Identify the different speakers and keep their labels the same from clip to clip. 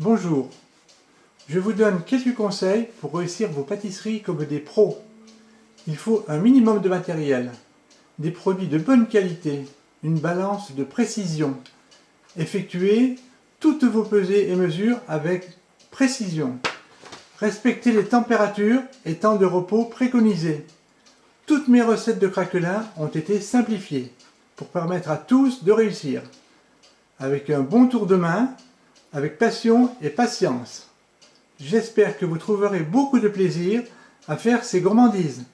Speaker 1: Bonjour, je vous donne quelques conseils pour réussir vos pâtisseries comme des pros. Il faut un minimum de matériel, des produits de bonne qualité, une balance de précision. Effectuez toutes vos pesées et mesures avec précision. Respectez les températures et temps de repos préconisés. Toutes mes recettes de craquelin ont été simplifiées pour permettre à tous de réussir. Avec un bon tour de main, avec passion et patience. J'espère que vous trouverez beaucoup de plaisir à faire ces gourmandises.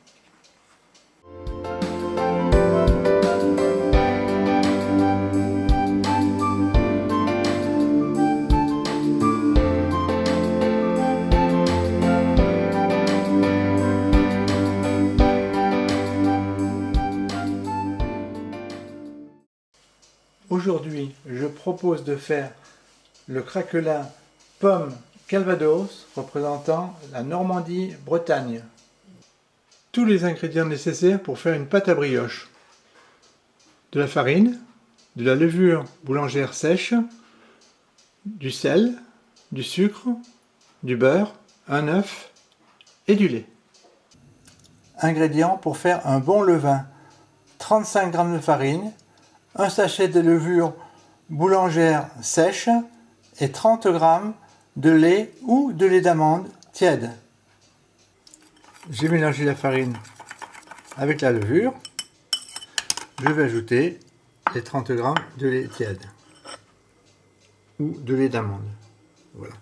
Speaker 1: Aujourd'hui, je propose de faire le craquelin pomme Calvados représentant la Normandie-Bretagne. Tous les ingrédients nécessaires pour faire une pâte à brioche. De la farine, de la levure boulangère sèche, du sel, du sucre, du beurre, un œuf et du lait. Ingrédients pour faire un bon levain. 35 g de farine, un sachet de levure boulangère sèche et 30 g de lait ou de lait d'amande tiède. J'ai mélangé la farine avec la levure. Je vais ajouter les 30 g de lait tiède ou de lait d'amande. Voilà.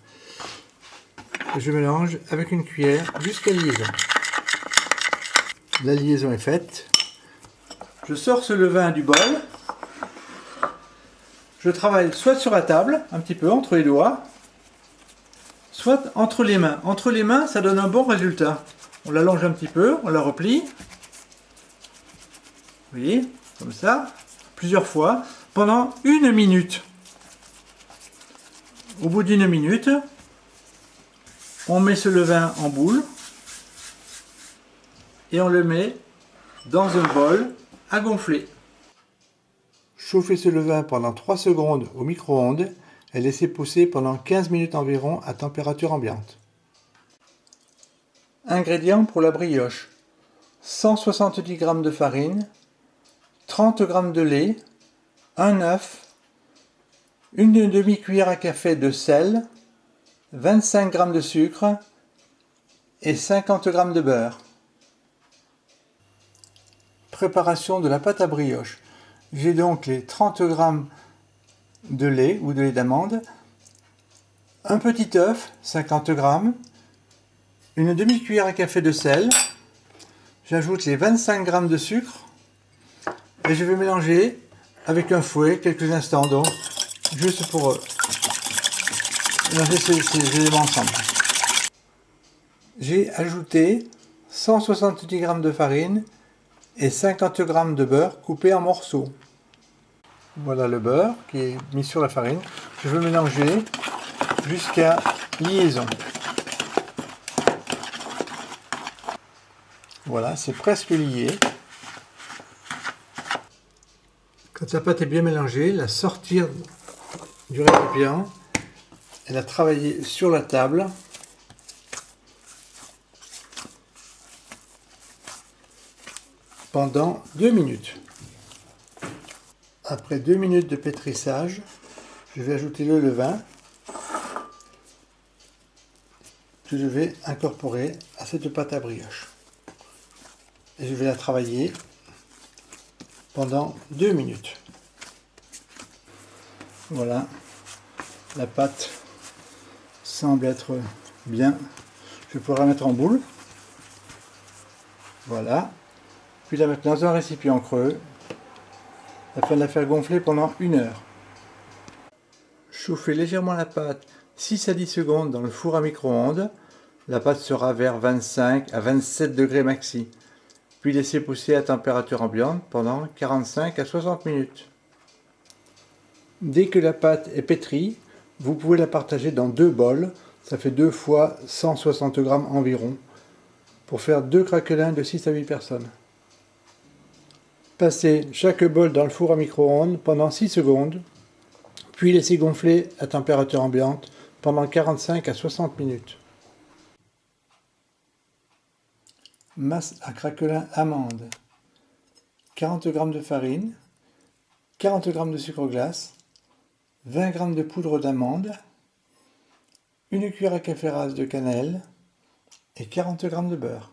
Speaker 1: Je mélange avec une cuillère jusqu'à liaison. La liaison est faite. Je sors ce levain du bol. Je travaille soit sur la table, un petit peu entre les doigts, soit entre les mains. Entre les mains, ça donne un bon résultat. On l'allonge un petit peu, on la replie. Vous voyez, comme ça, plusieurs fois, pendant 1 minute. Au bout d'1 minute, on met ce levain en boule et on le met dans un bol à gonfler. Chauffez ce levain pendant 3 secondes au micro-ondes et laissez pousser pendant 15 minutes environ à température ambiante. Ingrédients pour la brioche. 170 g de farine, 30 g de lait, un œuf, une demi-cuillère à café de sel, 25 g de sucre et 50 g de beurre. Préparation de la pâte à brioche. J'ai donc les 30 g de lait ou de lait d'amande, un petit œuf, 50 g, une demi-cuillère à café de sel, j'ajoute les 25 g de sucre et je vais mélanger avec un fouet quelques instants, donc juste pour mélanger ces éléments ensemble. J'ai ajouté 170 g de farine et 50 g de beurre coupé en morceaux. Voilà le beurre qui est mis sur la farine. Je veux mélanger jusqu'à liaison. Voilà, c'est presque lié. Quand la pâte est bien mélangée, la sortir du récipient et la travailler sur la table. Pendant 2 minutes. Après 2 minutes de pétrissage, je vais ajouter le levain que je vais incorporer à cette pâte à brioche. Et je vais la travailler pendant 2 minutes. Voilà, la pâte semble être bien. Je pourrais la mettre en boule. Voilà. Puis la mettre dans un récipient creux afin de la faire gonfler pendant 1 heure. Chauffez légèrement la pâte 6 à 10 secondes dans le four à micro-ondes. La pâte sera vers 25 à 27 degrés maxi. Puis laissez pousser à température ambiante pendant 45 à 60 minutes. Dès que la pâte est pétrie, vous pouvez la partager dans 2 bols. Ça fait 2 fois 160 g environ pour faire 2 craquelins de 6 à 8 personnes. Passez chaque bol dans le four à micro-ondes pendant 6 secondes, puis laissez gonfler à température ambiante pendant 45 à 60 minutes. Masse à craquelin amande. 40 g de farine, 40 g de sucre glace, 20 g de poudre d'amande, une cuillère à café rase de cannelle et 40 g de beurre.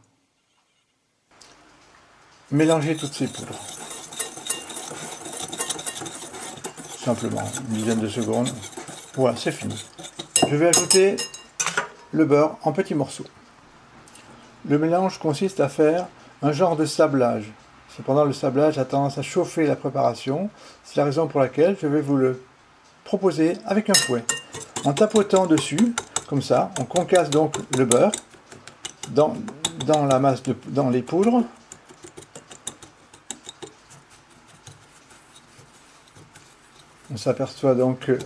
Speaker 1: Mélangez toutes ces poudres. Simplement, une dizaine de secondes. Voilà, c'est fini. Je vais ajouter le beurre en petits morceaux. Le mélange consiste à faire un genre de sablage. Cependant, le sablage a tendance à chauffer la préparation. C'est la raison pour laquelle je vais vous le proposer avec un fouet. En tapotant dessus, comme ça, on concasse donc le beurre dans la masse, dans les poudres. On s'aperçoit donc que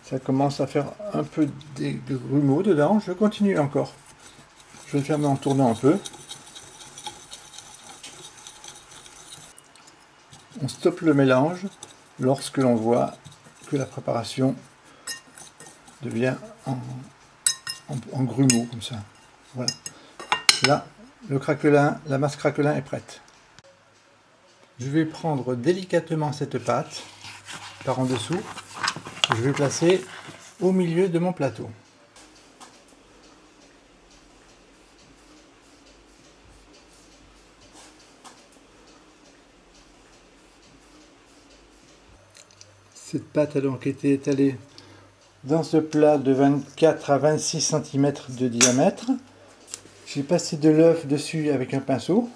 Speaker 1: ça commence à faire un peu de grumeaux dedans. Je continue encore. Je vais le faire en tournant un peu. On stoppe le mélange lorsque l'on voit que la préparation devient en grumeaux comme ça. Voilà. Là, la masse craquelin est prête. Je vais prendre délicatement cette pâte par en dessous. Je vais placer au milieu de mon plateau. Cette pâte a donc été étalée dans ce plat de 24 à 26 cm de diamètre. J'ai passé de l'œuf dessus avec un pinceau,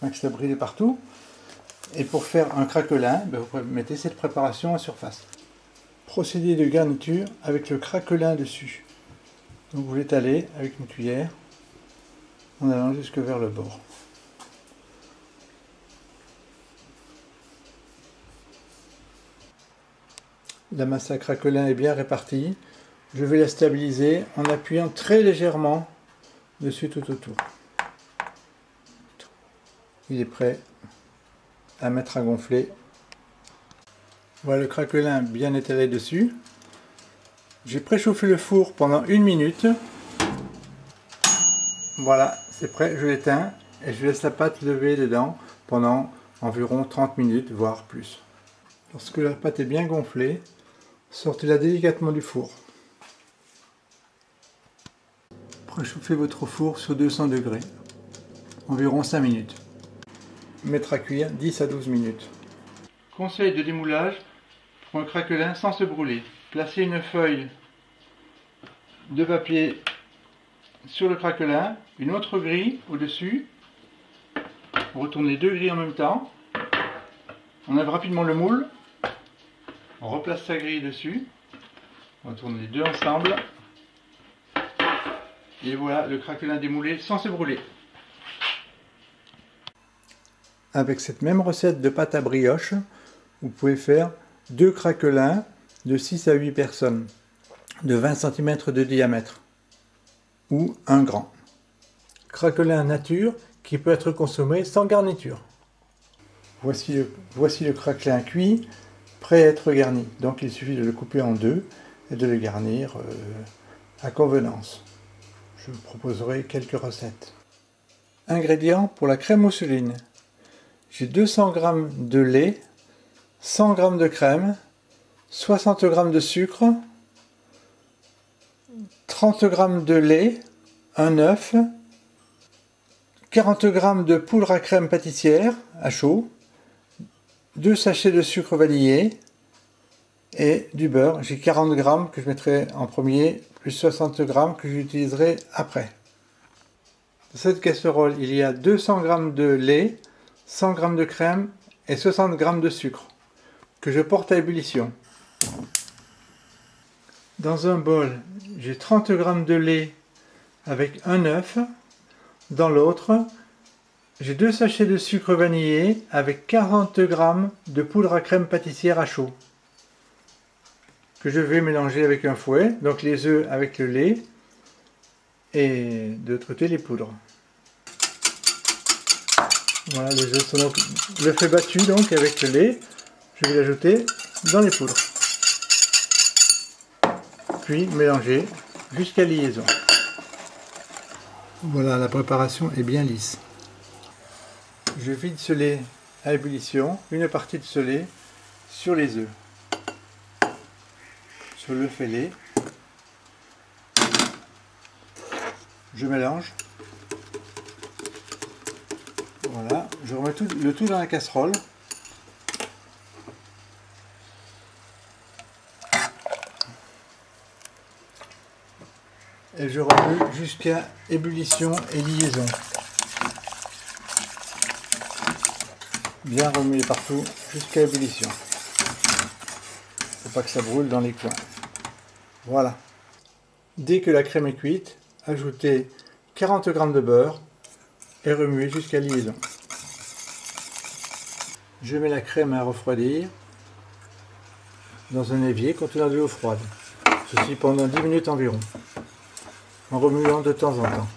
Speaker 1: afin que ça brille partout. Et pour faire un craquelin, vous mettez cette préparation en surface. Procédé de garniture avec le craquelin dessus. Donc vous l'étalez avec une cuillère en allant jusque vers le bord. La masse à craquelin est bien répartie. Je vais la stabiliser en appuyant très légèrement dessus tout autour. Il est prêt à mettre à gonfler. Voilà le craquelin bien étalé dessus. J'ai préchauffé le four pendant 1 minute. Voilà, c'est prêt, je l'éteins et je laisse la pâte lever dedans pendant environ 30 minutes, voire plus. Lorsque la pâte est bien gonflée, sortez-la délicatement du four. Préchauffez votre four sur 200 degrés, environ 5 minutes. Mettre à cuire 10 à 12 minutes. Conseil de démoulage pour un craquelin sans se brûler. Placez une feuille de papier sur le craquelin, une autre grille au-dessus. On retourne les deux grilles en même temps. On lève rapidement le moule. On replace sa grille dessus. On retourne les deux ensemble. Et voilà le craquelin démoulé sans se brûler. Avec cette même recette de pâte à brioche, vous pouvez faire 2 craquelins de 6 à 8 personnes, de 20 cm de diamètre, ou un grand. Craquelin nature qui peut être consommé sans garniture. Voici le craquelin cuit, prêt à être garni. Donc il suffit de le couper en deux et de le garnir à convenance. Je vous proposerai quelques recettes. Ingrédients pour la crème mousseline. J'ai 200 g de lait, 100 g de crème, 60 g de sucre, 30 g de lait, un œuf, 40 g de poudre à crème pâtissière à chaud, 2 sachets de sucre vanillé et du beurre. J'ai 40 g que je mettrai en premier, plus 60 g que j'utiliserai après. Dans cette casserole, il y a 200 g de lait, 100 g de crème et 60 g de sucre que je porte à ébullition. Dans un bol, j'ai 30 g de lait avec un œuf. Dans l'autre, j'ai 2 sachets de sucre vanillé avec 40 g de poudre à crème pâtissière à chaud que je vais mélanger avec un fouet, donc les œufs avec le lait et de l'autre côté les poudres. Voilà, les œufs sont donc l'œuf est battu donc avec le lait. Je vais l'ajouter dans les poudres. puis mélanger jusqu'à liaison. Voilà, la préparation est bien lisse. Je vide ce lait à ébullition, une partie de ce lait sur les œufs, sur l'œuf fêlé. Je mélange. Voilà, je remets le tout dans la casserole. Et je remue jusqu'à ébullition et liaison. Bien remuer partout jusqu'à ébullition. Faut pas que ça brûle dans les coins. Voilà. Dès que la crème est cuite, ajoutez 40 g de beurre et remuez jusqu'à liaison. Je mets la crème à refroidir dans un évier contenant de l'eau froide. Ceci pendant 10 minutes environ, en remuant de temps en temps.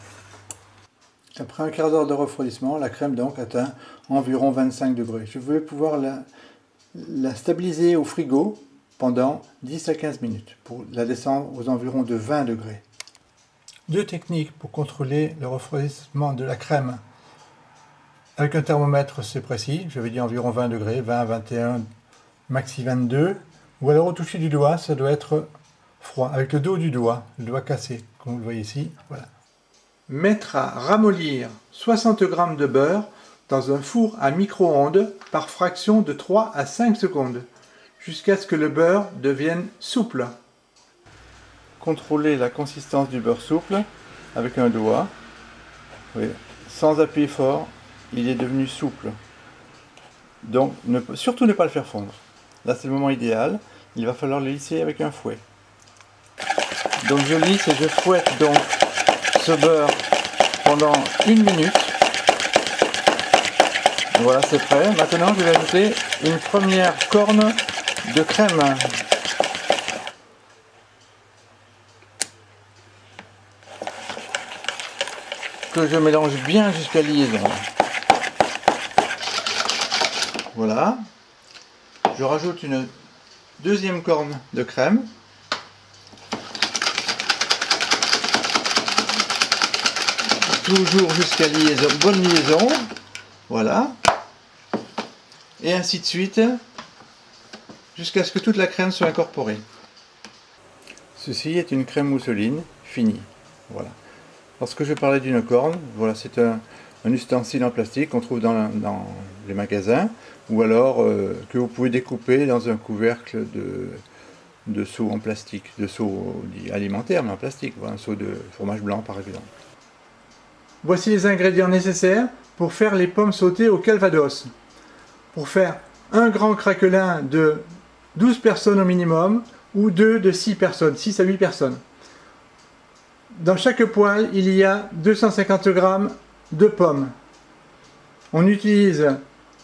Speaker 1: Après un quart d'heure de refroidissement, la crème donc atteint environ 25 degrés. Je vais pouvoir la stabiliser au frigo pendant 10 à 15 minutes pour la descendre aux environs de 20 degrés. Deux techniques pour contrôler le refroidissement de la crème. Avec un thermomètre, c'est précis, je vais dire environ 20 degrés, 20, 21, maxi 22. Ou alors au toucher du doigt, ça doit être froid, avec le dos du doigt, le doigt cassé, comme vous le voyez ici. Voilà. Mettre à ramollir 60 g de beurre dans un four à micro-ondes par fraction de 3 à 5 secondes, jusqu'à ce que le beurre devienne souple. Contrôlez la consistance du beurre souple avec un doigt. Oui. Sans appuyer fort, il est devenu souple. Donc surtout ne pas le faire fondre. Là c'est le moment idéal, il va falloir le lisser avec un fouet. Donc je lisse et je fouette donc ce beurre pendant 1 minute. Voilà, c'est prêt. Maintenant je vais ajouter une première corne de crème. Que je mélange bien jusqu'à liaison. Voilà. Je rajoute une deuxième corne de crème. Toujours jusqu'à liaison, bonne liaison. Voilà. Et ainsi de suite, jusqu'à ce que toute la crème soit incorporée. Ceci est une crème mousseline finie. Voilà. Lorsque je parlais d'une corne, voilà, c'est un ustensile en plastique qu'on trouve dans les magasins, ou alors que vous pouvez découper dans un couvercle de seau en plastique, de seau alimentaire mais en plastique, voilà, un seau de fromage blanc par exemple. Voici les ingrédients nécessaires pour faire les pommes sautées au calvados. Pour faire un grand craquelin de 12 personnes au minimum, ou deux de 6 personnes, 6 à 8 personnes. Dans chaque poêle, il y a 250 g de pommes. On utilise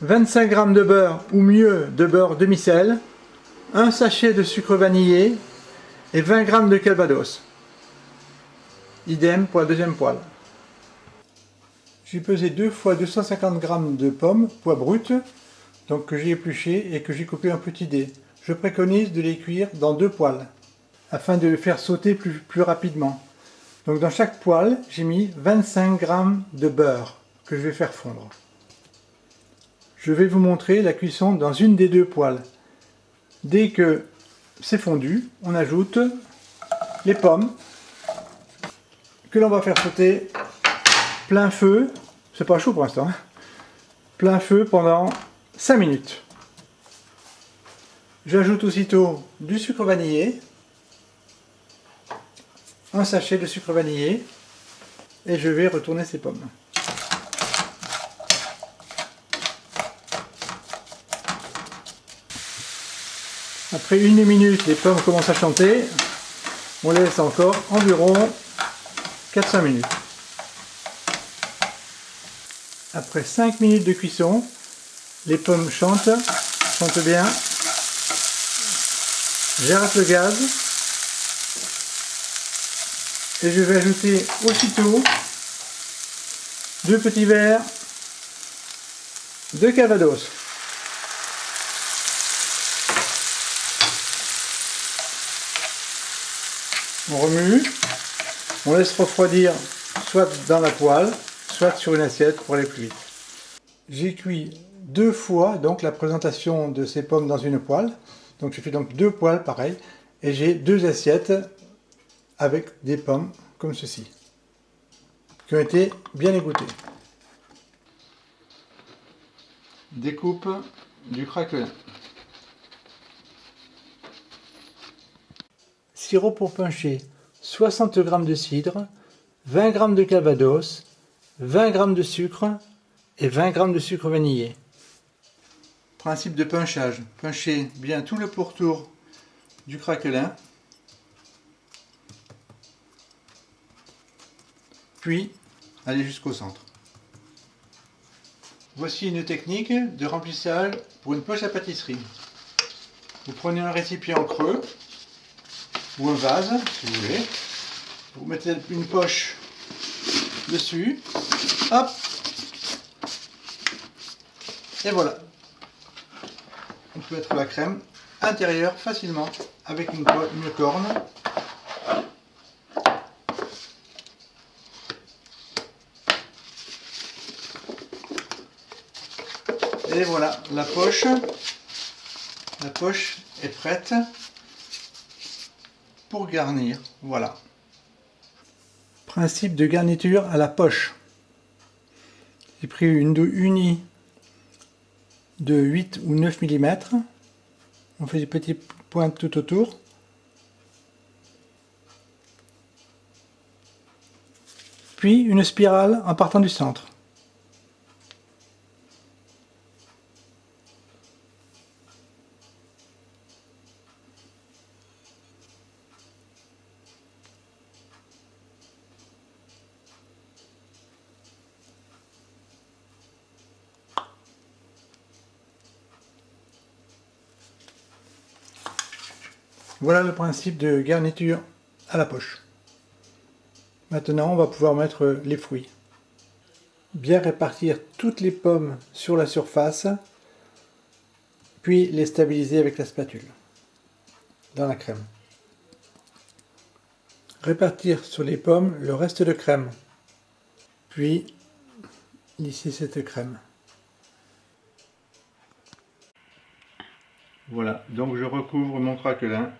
Speaker 1: 25 g de beurre, ou mieux de beurre demi-sel, un sachet de sucre vanillé et 20 g de calvados. Idem pour la deuxième poêle. J'ai pesé 2 fois 250 g de pommes, poids brut, donc que j'ai épluché et que j'ai coupé en petits dés. Je préconise de les cuire dans 2 poêles, afin de les faire sauter plus rapidement. Donc dans chaque poêle, j'ai mis 25 g de beurre que je vais faire fondre. Je vais vous montrer la cuisson dans une des 2 poêles. Dès que c'est fondu, on ajoute les pommes que l'on va faire sauter plein feu. C'est pas chaud pour l'instant, hein. Plein feu pendant 5 minutes. J'ajoute aussitôt du sucre vanillé, un sachet de sucre vanillé, et je vais retourner ces pommes. Après 1 minute, les pommes commencent à chanter. On laisse encore environ 4-5 minutes. Après 5 minutes de cuisson, les pommes chantent bien. J'arrête le gaz et je vais ajouter aussitôt 2 petits verres de calvados. On remue, on laisse refroidir soit dans la poêle, soit sur une assiette pour aller plus vite. J'ai cuit 2 fois donc la présentation de ces pommes dans une poêle. Donc je fais donc 2 poêles pareil et j'ai 2 assiettes avec des pommes comme ceci qui ont été bien égouttées. Découpe du craquelin. Sirop pour puncher, 60 g de cidre, 20 g de calvados, 20 g de sucre et 20 g de sucre vanillé. Principe de punchage. Puncher bien tout le pourtour du craquelin, puis aller jusqu'au centre. Voici une technique de remplissage pour une poche à pâtisserie. Vous prenez un récipient creux ou un vase, si vous voulez. Vous mettez une poche dessus. Hop. Et voilà. On peut mettre la crème intérieure facilement avec une corne. Et voilà, la poche est prête pour garnir. Voilà. Principe de garniture à la poche. J'ai pris une unie de 8 ou 9 mm. On fait des petites pointes tout autour. Puis une spirale en partant du centre. Voilà le principe de garniture à la poche. Maintenant, on va pouvoir mettre les fruits. Bien répartir toutes les pommes sur la surface, puis les stabiliser avec la spatule dans la crème. Répartir sur les pommes le reste de crème, puis lisser cette crème. Voilà, donc je recouvre mon craquelin.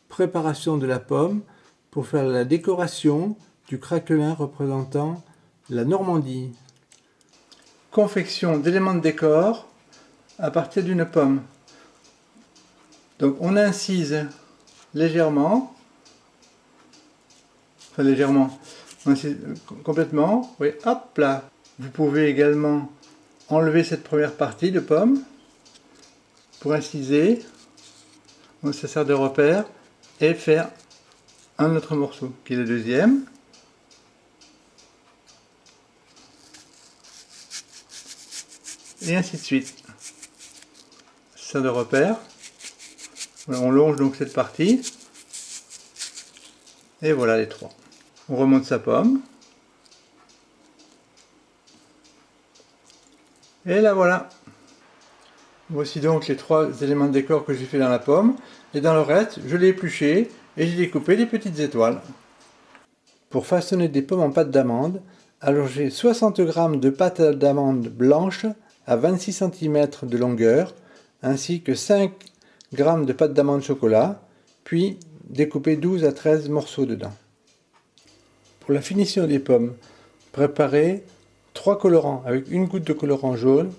Speaker 1: Préparation de la pomme pour faire la décoration du craquelin représentant la Normandie. Confection d'éléments de décor à partir d'une pomme. Donc on incise légèrement, enfin légèrement, on incise complètement, oui, hop là. Vous pouvez également enlever cette première partie de pomme pour inciser, ça sert de repère, et faire un autre morceau qui est le deuxième. Et ainsi de suite. Ça sert de repère. Voilà, on longe donc cette partie. Et voilà les trois. On remonte sa pomme. Et là voilà. Voici donc les 3 éléments de décor que j'ai fait dans la pomme. Et dans le reste, je l'ai épluché et j'ai découpé des petites étoiles. Pour façonner des pommes en pâte d'amande, allongez 60 g de pâte d'amande blanche à 26 cm de longueur, ainsi que 5 g de pâte d'amande chocolat, puis découpez 12 à 13 morceaux dedans. Pour la finition des pommes, préparez 3 colorants avec une goutte de colorant jaune,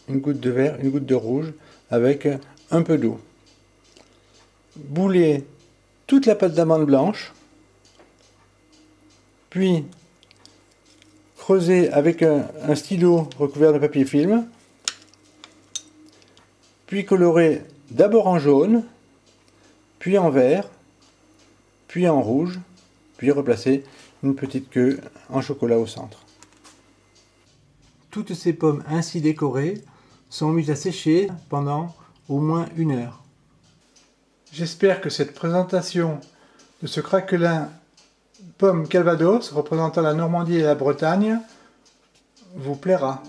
Speaker 1: une goutte de vert, une goutte de rouge, avec un peu d'eau. Boulez toute la pâte d'amande blanche, puis creusez avec un stylo recouvert de papier film, puis colorez d'abord en jaune, puis en vert, puis en rouge, puis replacez une petite queue en chocolat au centre. Toutes ces pommes ainsi décorées sont mises à sécher pendant au moins 1 heure. J'espère que cette présentation de ce craquelin pomme Calvados représentant la Normandie et la Bretagne vous plaira.